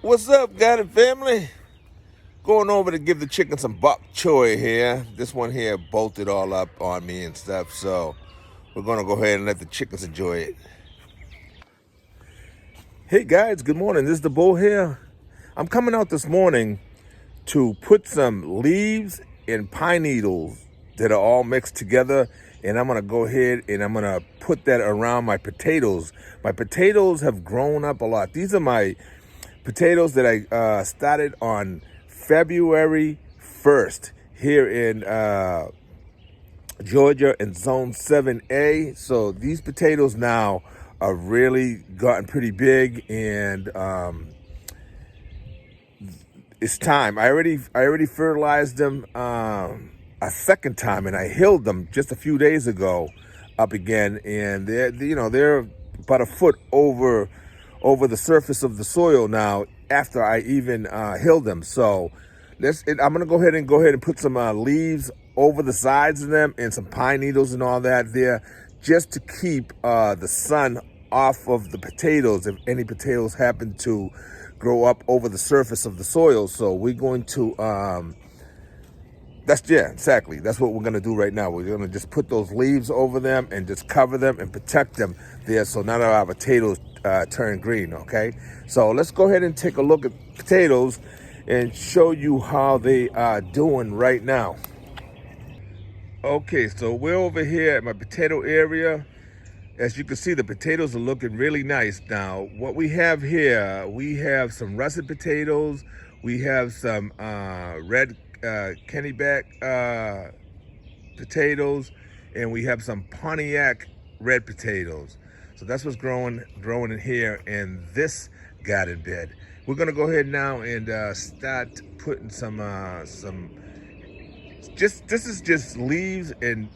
What's up, Got It family? Going over to give the chicken some bok choy here. This one here bolted all up on me and stuff, so we're gonna go ahead and let the chickens enjoy it. Hey guys, good morning. This is the Bull here. I'm coming out this morning to put some leaves and pine needles that are all mixed together, and I'm gonna go ahead and I'm gonna put that around my potatoes. My potatoes have grown up a lot. These are my potatoes that I started on February 1st here in Georgia in Zone 7A. So these potatoes now are really gotten pretty big, and it's time. I already fertilized them a second time, and I hilled them just a few days ago up again, and they're about a foot over the surface of the soil now after I even hilled them. So I'm gonna go ahead and put some leaves over the sides of them and some pine needles and all that there, just to keep the sun off of the potatoes if any potatoes happen to grow up over the surface of the soil. So we're going to exactly. That's what we're gonna do right now. We're gonna just put those leaves over them and just cover them and protect them there, so none of our potatoes turn green. Okay, so let's go ahead and take a look at potatoes and show you how they are doing right now. Okay, so we're over here at my potato area. As you can see, the potatoes are looking really nice now. What we have here, we have some russet potatoes. We have some red Kennebec potatoes, and we have some Pontiac red potatoes. So that's what's growing in here in this garden bed. We're gonna go ahead now and start putting some this is just leaves and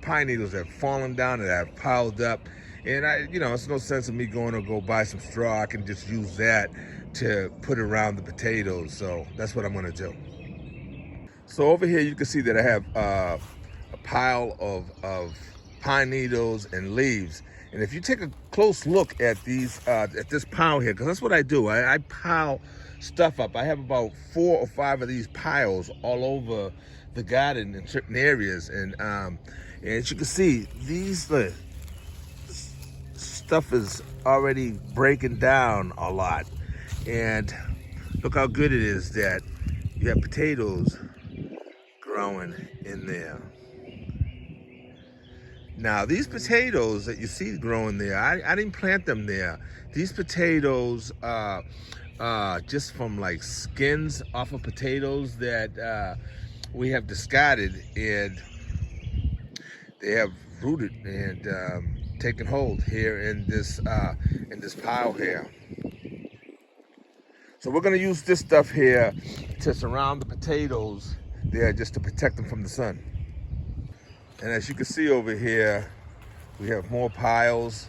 pine needles that have fallen down and have piled up. And it's no sense of me going to go buy some straw. I can just use that to put around the potatoes. So that's what I'm gonna do. So over here you can see that I have a pile of pine needles and leaves. And if you take a close look at at this pile here, because that's what I do. I pile stuff up. I have about 4 or 5 of these piles all over the garden in certain areas. And as you can see, these stuff is already breaking down a lot. And look how good it is that you have potatoes growing in there. Now, these potatoes that you see growing there, I didn't plant them there. These potatoes, just from like skins off of potatoes that we have discarded, and they have rooted and taken hold here in this pile here. So we're gonna use this stuff here to surround the potatoes there, just to protect them from the sun. And as you can see over here, we have more piles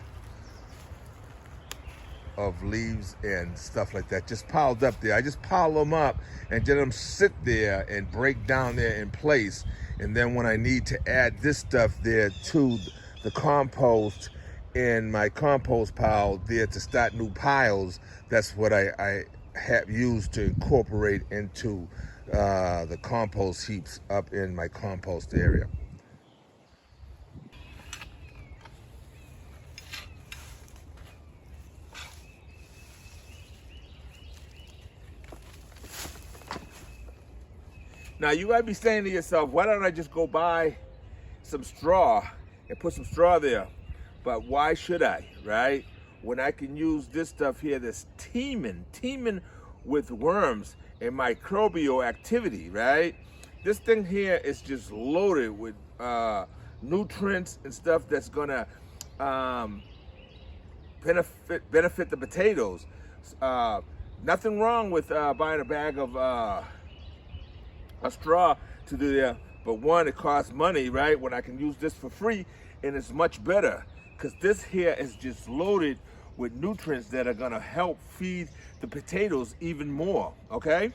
of leaves and stuff like that just piled up there. I just pile them up and let them sit there and break down there in place. And then when I need to add this stuff there to the compost in my compost pile there to start new piles, that's what I have used to incorporate into the compost heaps up in my compost area. Now you might be saying to yourself, why don't I just go buy some straw and put some straw there? But why should I, right? When I can use this stuff here that's teeming with worms and microbial activity, right? This thing here is just loaded with nutrients and stuff that's gonna benefit the potatoes. Nothing wrong with buying a bag of a straw to do there, but one, it costs money, right? When I can use this for free, and it's much better because this here is just loaded with nutrients that are gonna help feed the potatoes even more. Okay.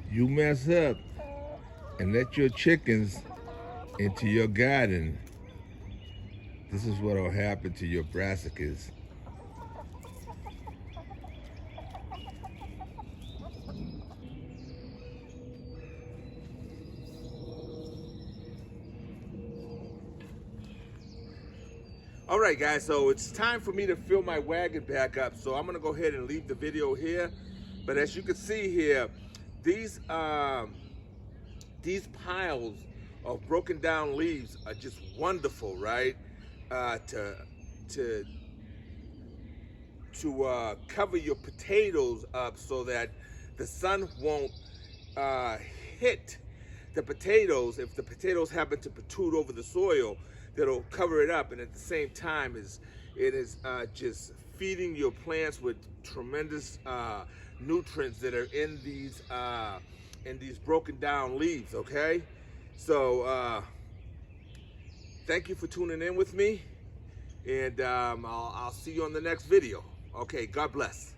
you mess up and let your chickens into your garden, this is what will happen to your brassicas. All right, guys, so it's time for me to fill my wagon back up. So I'm gonna go ahead and leave the video here. But as you can see here, these piles of broken down leaves are just wonderful, right? To cover your potatoes up so that the sun won't hit the potatoes. If the potatoes happen to protrude over the soil, that'll cover it up, and at the same time it is just feeding your plants with tremendous nutrients that are in these broken down leaves. Okay, so thank you for tuning in with me, and I'll see you on the next video. Okay, God bless.